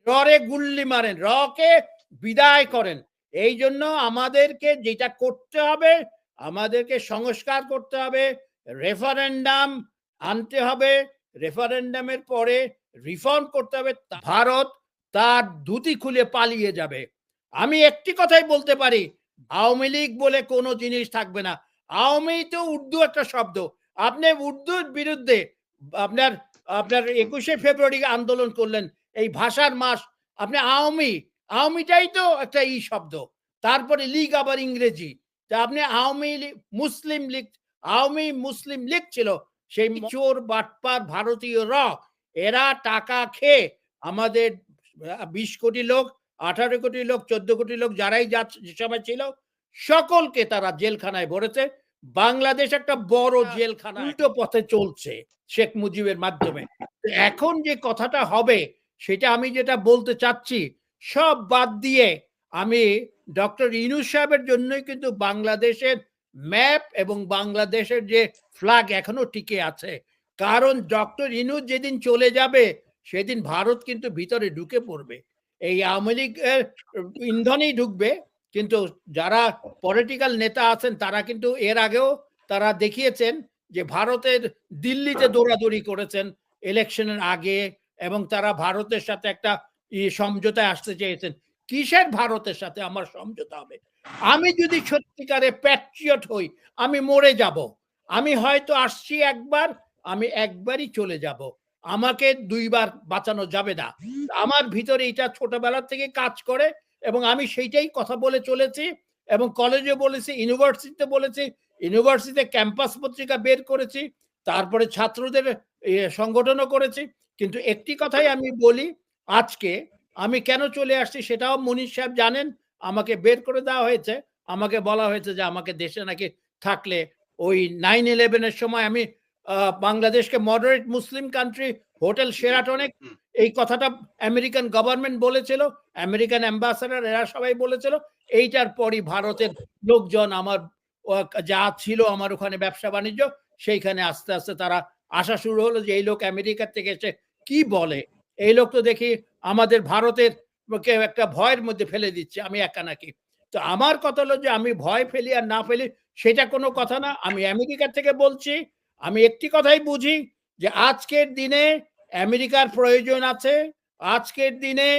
রে গুল্লি মারেন, কে বিদায় করেন। এই জন্য আমাদেরকে যেটা করতে হবে, আমাদেরকে সংস্কার করতে হবে, রেফারেন্ডাম আনতে হবে, রেফারেন্ডামের পরে রিফর্ম করতে হবে। ভারত তার ধুতি খুলে পালিয়ে যাবে। আমি একটি কথাই বলতে পারি, আওয়ামী লীগ বলে কোনো জিনিস থাকবে না। আওয়ামী তো উর্দু একটা শব্দ। আপনি উর্দুর বিরুদ্ধে আপনার আপনার ২১শে ফেব্রুয়ারি আন্দোলন করলেন, এই ভাষার মাস। আপনি আওয়ামীটাই তো একটা শব্দ। তারপরে লীগ আবার ইংরেজি। তা আপনি মুসলিম লীগ, আওয়ামী মুসলিম লীগ ছিল। সেই চোর বাটপার ভারতীয় এরা টাকা খেয়ে আমাদের ২০ কোটি লোক, ১৮ কোটি লোক, ১৪ কোটি লোক যারাই যে সময় ছিল সকলকে তারা জেলখানায় ভরেছে। বাংলাদেশ একটা বড় জেলখানা উল্টো পথে চলছে শেখ মুজিবের মাধ্যমে। এখন যে কথাটা হবে সেটা আমি যেটা বলতে চাচ্ছি, সব বাদ দিয়ে আমি ডক্টর ইউনূস সাহেবের জন্যই কিন্তু বাংলাদেশের ম্যাপ এবং বাংলাদেশের যে ফ্ল্যাগ এখনো টিকে আছে। কারণ ডক্টর ইউনূস যেদিন চলে যাবে সেদিন ভারত কিন্তু ভিতরে ঢুকে পড়বে। এই আওয়ামী লীগের ইন্ধনেই ঢুকবে, কিন্তু যারা পলিটিক্যাল নেতা আছেন তারা কিন্তু এর আগেও তারা দেখিয়েছেন যে ভারতের দিল্লিতে দৌড়াদৌড়ি করেছেন ইলেকশনের আগে, এবং তারা ভারতের সাথে একটা সমঝোতায় আসতে চেয়েছেন। কিসের ভারতের সাথে আমার সমঝোতা হবে? আমি যদি সত্যিকারে প্যাট্রিয়ট হই, আমি মরে যাব। আমি হয়তো আসছি একবার, আমি একবারই চলে যাব। আমাকে ২ বার বাঁচানো যাবে না। আমার ভিতরে এটা ছোটবেলা থেকে কাজ করে এবং আমি সেইটাই কথা বলে চলেছি এবং কলেজে বলেছি, ইউনিভার্সিটিতে বলেছি, ইউনিভার্সিটিতে ক্যাম্পাস পত্রিকা বের করেছি, তারপরে ছাত্রদের সংগঠনও করেছি। কিন্তু একটি কথাই আমি বলি, আজকে আমি কেন চলে আসছি সেটাও মনির সাহেব জানেন। আমাকে বের করে দেওয়া হয়েছে। আমাকে বলা হয়েছে যে আমাকে দেশে নাকি থাকলে ওই 9/11 এর সময় আমি বাংলাদেশকে মডারেট মুসলিম কান্ট্রি হোটেল শেরাটনে এই কথাটা আমেরিকান গভর্নমেন্ট বলেছিল, আমেরিকান অ্যাম্বাসেডর এরা সবাই বলেছিল। এইটার পরই ভারতের লোকজন আমার যা ছিল আমার ওখানে ব্যবসা বাণিজ্য, সেইখানে আস্তে আস্তে তারা আসা শুরু হলো যে এই লোক আমেরিকা থেকে এসে কি বলে। এই লোক তো দেখি আমাদের ভারতের একটা ভয়ের মধ্যে ফেলে দিচ্ছে, আমি একা নাকি। তো আমার কথা হলো যে আমি ভয় ফেলি আর না ফেলি সেটা কোনো কথা না। আমি আমেরিকা থেকে বলছি, আমি একটি কথাই বুঝি যে আজকের দিনে আমেরিকার প্রয়োজন আছে। আজকের দিনে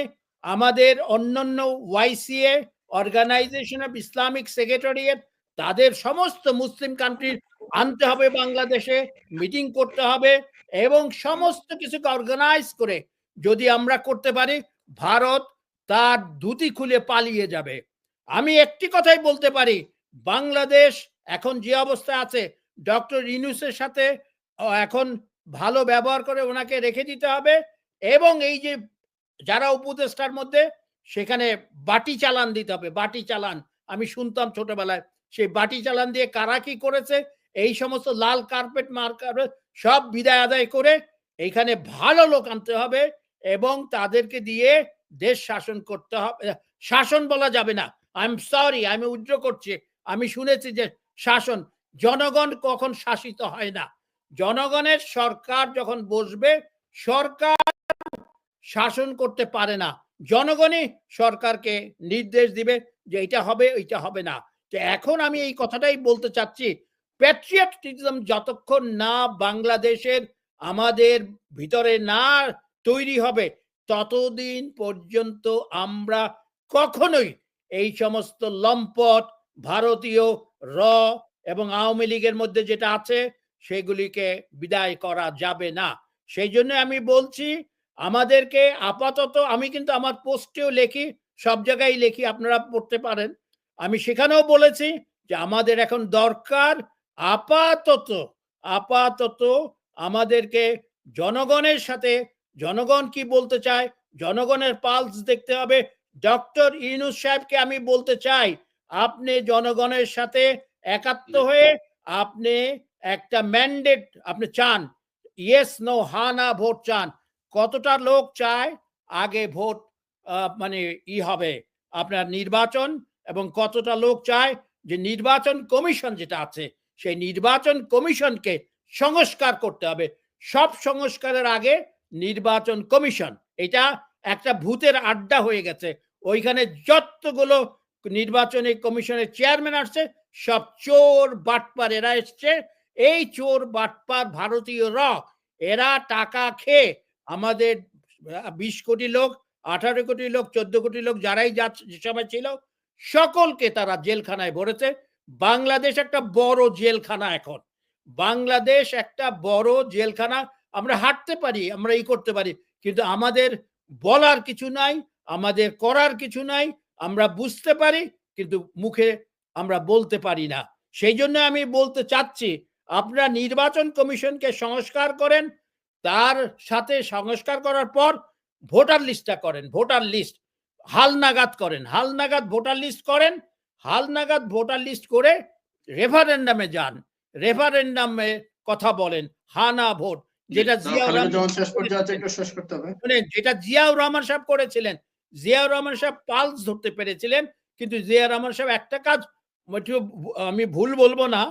আমাদের অন্যান্য ওয়াইসিএ, অর্গানাইজেশন অফ ইসলামিক সেক্রেটারিয়েট, তাদের সমস্ত মুসলিম কান্ট্রির আনতে হবে বাংলাদেশে, মিটিং করতে হবে এবং সমস্ত কিছুকে অর্গানাইজ করে যদি আমরা করতে পারি, ভারত তার ধুতি খুলে পালিয়ে যাবে। আমি একটি কথাই বলতে পারি, বাংলাদেশ এখন যে অবস্থায় আছে, ডক্টর ইউনূসের সাথে এখন ভালো ব্যবহার করে ওনাকে রেখে দিতে হবে এবং এই যে যারা উপদেষ্টার মধ্যে সেখানে বাটি চালান দিতে হবে। বাটি চালান আমি শুনতাম ছোটবেলায়, সেই বাটি চালান দিয়ে কারা কি করেছে, এই সমস্ত লাল কার্পেট মার্কার সব বিদায় আদায় করে এইখানে ভালো লোক আনতে হবে এবং তাদেরকে দিয়ে দেশ শাসন করতে হবে। শাসন বলা যাবে না, আই এম সরি, আমি উদ্র করছি। আমি শুনেছি যে শাসন, জনগণ কখন শাসিত হয় না। জনগণের সরকার যখন বসবে, সরকার শাসন করতে পারে না, জনগণই সরকারকে নির্দেশ দিবে যে এটা হবে এটা হবে না। তো এখন আমি এই কথাটাই বলতে চাচ্ছি, প্যাট্রিয়টিজম যতক্ষণ না বাংলাদেশের আমাদের ভিতরে না তৈরি হবে, ততদিন পর্যন্ত আমরা কখনোই এই সমস্ত লম্পট ভারতীয় র এবং আওয়ামী লীগের মধ্যে যেটা আছে সেগুলিকে বিদায় করা যাবে না। সেই জন্য আমি বলছি আমাদেরকে আপাতত, আমি কিন্তু আমার পোস্টেও লেখি, সব জায়গায় লেখি, আপনারা পড়তে পারেন। আমি সেখানেও বলেছি যে আমাদের এখন দরকার আপাতত আপাতত আমাদেরকে জনগণের সাথে, জনগণ কি বলতে চায়, জনগণের পালস দেখতে হবে। ডক্টর ইউনূস সাহেবকে আমি বলতে চাই, আপনি জনগণের সাথে একাত্ম হয়ে আপনি একটা ম্যান্ডেট আপনি চান, ইয়েস নো হা না ভোট চান। কতটা লোক চায় আগে ভোট মানে হবে আপনার নির্বাচন, এবং কতটা লোক চায় যে নির্বাচন কমিশন যেটা আছে সেই নির্বাচন কমিশনকে সংস্কার করতে হবে। সব সংস্কারের আগে নির্বাচন কমিশন, এটা একটা ভূতের আড্ডা হয়ে গেছে। ওইখানে যতগুলো নির্বাচনী কমিশনের চেয়ারম্যান আসছে সব চোর বাটপার, এরা এসছে। এই চোর বাটপার ভারতীয়রা, এরা টাকা খেয়ে আমাদের 20 কোটি লোক, 18 কোটি লোক, 14 কোটি লোক যারাই যে সময় ছিল সকলকে তারা জেলখানায় ভরেছে। বাংলাদেশ একটা বড় জেলখানা এখন। বাংলাদেশ একটা বড় জেলখানা। আমরা হাঁটতে পারি, আমরা করতে পারি, কিন্তু আমাদের বলার কিছু নাই, আমাদের করার কিছু নাই। আমরা বুঝতে পারি কিন্তু মুখে আমরা বলতে পারি না। সেই জন্য আমি বলতে চাচ্ছি, আপনারা নির্বাচন কমিশনকে সংস্কার করেন, তার সাথে সংস্কার করার পর ভোটার লিস্টটা করেন, ভোটার লিস্ট হালনাগাদ করেন, হালনাগাদ ভোটার লিস্ট করেন, হালনাগাদ ভোটার লিস্ট করে রেফারেন্ডামে যান, রেফারেন্ডামে কথা বলেন, হা না ভোট, যেটা জিয়াউর রহমান, যেটা জিয়াউর রহমান সাহেব করেছিলেন। জিয়াউর রহমান সাহেব পালস ধরতে পেরেছিলেন, কিন্তু জিয়াউর রহমান সাহেব একটা কাজ, আমি ভুল বলবো না,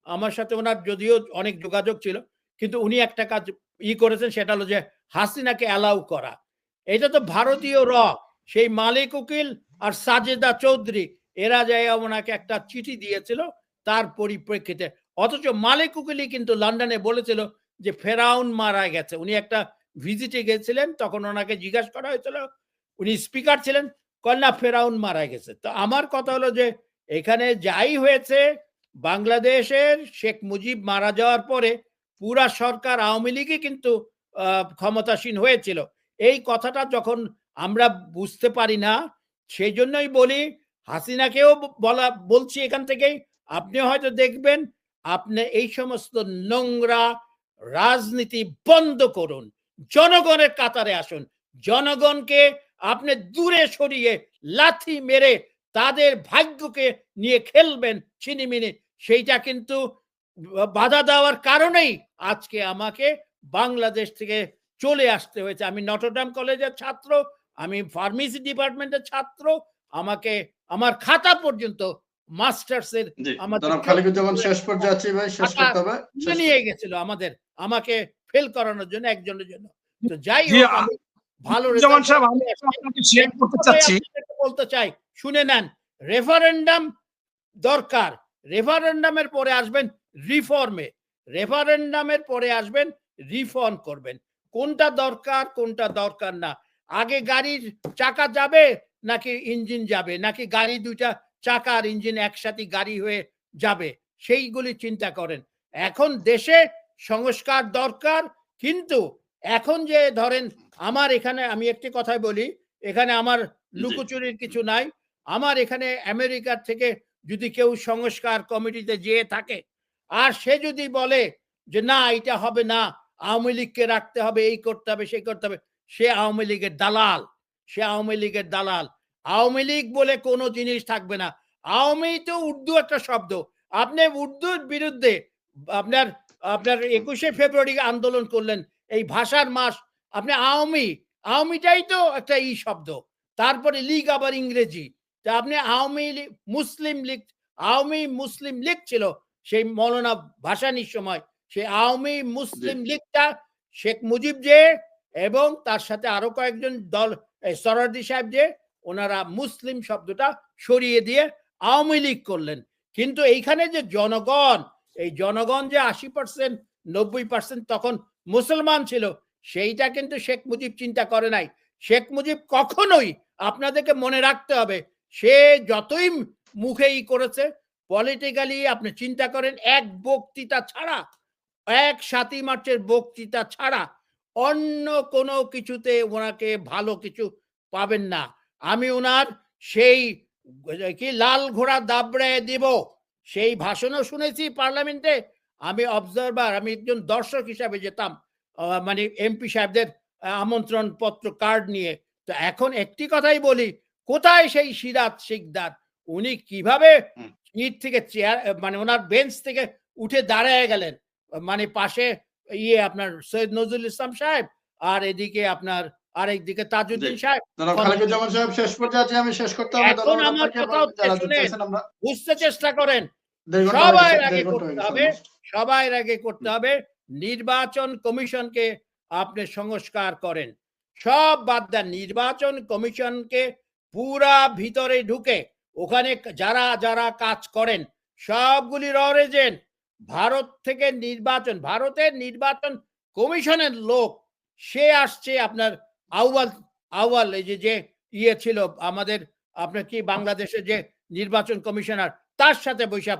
আমার সাথে ওনার যদিও অনেক যোগাযোগ ছিল, কিন্তু উনি একটা কাজ করেছেন, সেটা হলো যে হাসিনাকে অ্যালাউ করা। এটা তো ভারতীয় র, সেই মালিক উকিল আর সাজেদা চৌধুরী এরা যায় ওনাকে একটা চিঠি দিয়েছিল তার পরিপ্রেক্ষিতে। অথচ মালিক উকিলই কিন্তু লন্ডনে বলেছিল যে ফেরাউন মারা গেছে। উনি একটা ভিজিটে গেছিলেন, তখন ওনাকে জিজ্ঞাসা করা হয়েছিল, উনি স্পিকার ছিলেন, কন্যা ফেরাউন মারা গেছে। তো আমার কথা হলো যে এখানে যাই হয়েছে, বাংলাদেশের শেখ মুজিব মারা যাওয়ার পরে পুরা সরকার আওয়ামী লীগই কিন্তু ক্ষমতাসীন হয়েছিল। এই কথাটা যখন আমরা বুঝতে পারি না, সেই জন্যই বলি, হাসিনাকেও বলছি এখান থেকেই, আপনি হয়তো দেখবেন, আপনি এই সমস্ত নোংরা রাজনীতি বন্ধ করুন, জনগণের কাতারে আসুন, জনগণকে আপনি দূরে সরিয়ে লাথি মেরে তাদের ভাগ্যকে নিয়ে খেলবেন ছিনিমিনি, সেইটা কিন্তু বাধা দেওয়ার কারণেই আজকে আমাকে বাংলাদেশ থেকে চলে আসতে হয়েছে। আমি নটরডেম কলেজের ছাত্র, আমি ফার্মেসি ডিপার্টমেন্টের ছাত্র, আমাকে আমার খাতা পর্যন্ত মাস্টার্সের নিয়ে গেছিল আমাকে ফেল করানোর জন্য, একজনের জন্য। তো যাই হোক, আমি ভালো বলতে চাই, শুনে নেন, রেফারেন্ডাম দরকার, রেফারেন্ডামের পরে আসবেন রিফর্মে, রেফারেন্ডামের পরে আসবেন রিফর্ম করবেন, কোনটা দরকার কোনটা দরকার না। আগে গাড়ির চাকা যাবে নাকি ইঞ্জিন যাবে, নাকি গাড়ি দুইটা চাকা আর ইঞ্জিন একসাথে গাড়ি হয়ে যাবে, সেইগুলি চিন্তা করেন। এখন দেশে সংস্কার দরকার, কিন্তু এখন যে ধরেন আমার এখানে, আমি একটি কথাই বলি, এখানে আমার লুকোচুরির কিছু নাই। আমার এখানে আমেরিকার থেকে যদি কেউ সংস্কার কমিটিতে যেয়ে থাকে, আর সে যদি বলে যে না এটা হবে না, আওয়ামী লীগকে রাখতে হবে, এই করতে হবে সেই করতে হবে, সে আওয়ামী লীগের দালাল, সে আওয়ামী লীগের দালাল। আওয়ামী লীগ বলে কোনো জিনিস থাকবে না। আওয়ামী তো উর্দু একটা শব্দ, আপনি উর্দুর বিরুদ্ধে আপনার আপনার 21শে ফেব্রুয়ারি আন্দোলন করলেন, এই ভাষার মাস, আপনি আওয়ামী, আওয়ামীটাই তো একটা শব্দ, তারপরে লীগ আবার ইংরেজি, তা আপনি আওয়ামী লীগ, মুসলিম লীগ, আওয়ামী মুসলিম লীগ ছিল সেই মৌলানা ভাসানীর সময়, সেই আওয়ামী মুসলিম লীগটা শেখ মুজিব যে এবং তার সাথে আরো কয়েকজন দল, সরারদি সাহেব যে, ওনারা মুসলিম শব্দটা সরিয়ে দিয়ে আওয়ামী লীগ করলেন। কিন্তু এইখানে যে জনগণ, এই জনগণ যে 80% 90% তখন মুসলমান ছিল, সেইটা কিন্তু শেখ মুজিব চিন্তা করে নাই। শেখ মুজিব কখনোই, আপনাদেরকে মনে রাখতে হবে, সে যতই মুখেই করেছে, পলিটিক্যালি আপনি চিন্তা করেন, এক বক্তৃতা ছাড়া, এক 7ই মার্চের বক্তৃতা ছাড়া অন্য কোনো কিছুতে ওনাকে ভালো কিছু পাবেন না। আমি ওনার সেই কি লাল ঘোড়া দাবড়ায় দিব সেই ভাষণও শুনেছি পার্লামেন্টে। আমি অবজারভার, আমি একজন দর্শক হিসাবে যেতাম, মানে এমপি সাহেবদের আমন্ত্রণ পত্র কার্ড নিয়ে। তো এখন একটি কথাই বলি, কোথায় সেই সিরাত শিকদার, উনি কিভাবে ইট থেকে চেয়ার, মানে ওনার বেঞ্চ থেকে উঠে দাঁড়ায় গেলেন, মানে পাশে আপনার সৈয়দ নজরুল ইসলাম সাহেব, আর এদিকে আপনার আরেকদিকে তাজউদ্দিন সাহেব। আমি শেষ করতে হবে। এখন আমার কথা হচ্ছে, শুনেন, বুঝতে চেষ্টা করেন, সবার আগে করতে হবে, সবার আগে করতে হবে নির্বাচন কমিশনকে আপনি সংস্কার করেন, সব বাদ দেন। নির্বাচন কমিশনকে পুরা ভিতরে ঢুকে ওখানে যারা যারা কাজ করেন সবগুলি এজেন্ট। ভারত থেকে ভারতের নির্বাচন কমিশনের লোক সে আসছে আপনার আউয়াল আউয়াল এই যে ইয়ে ছিল আমাদের আপনার কি বাংলাদেশের যে নির্বাচন কমিশনার তার সাথে বসে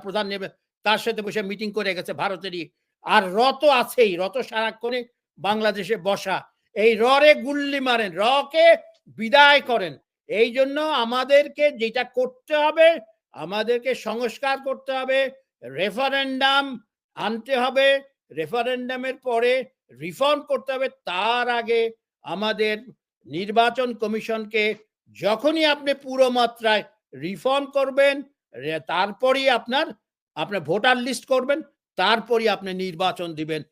তার সাথে বসে মিটিং করে গেছে ভারতেরই। আর রত আছেই, রত সারাক্ষণে বাংলাদেশে বসা। এই রে গুল্লি মারেন, কে বিদায় করেন। এই জন্য আমাদেরকে যেটা করতে হবে, আমাদেরকে সংস্কার করতে হবে, রেফারেন্ডাম আনতে হবে, রেফারেন্ডামের পরে রিফর্ম করতে হবে। তার আগে আমাদের নির্বাচন কমিশনকে যখনই আপনি পুরো মাত্রায় রিফর্ম করবেন, তারপরই আপনার ভোটার লিস্ট করবেন, তারপরই আপনি নির্বাচন দিবেন।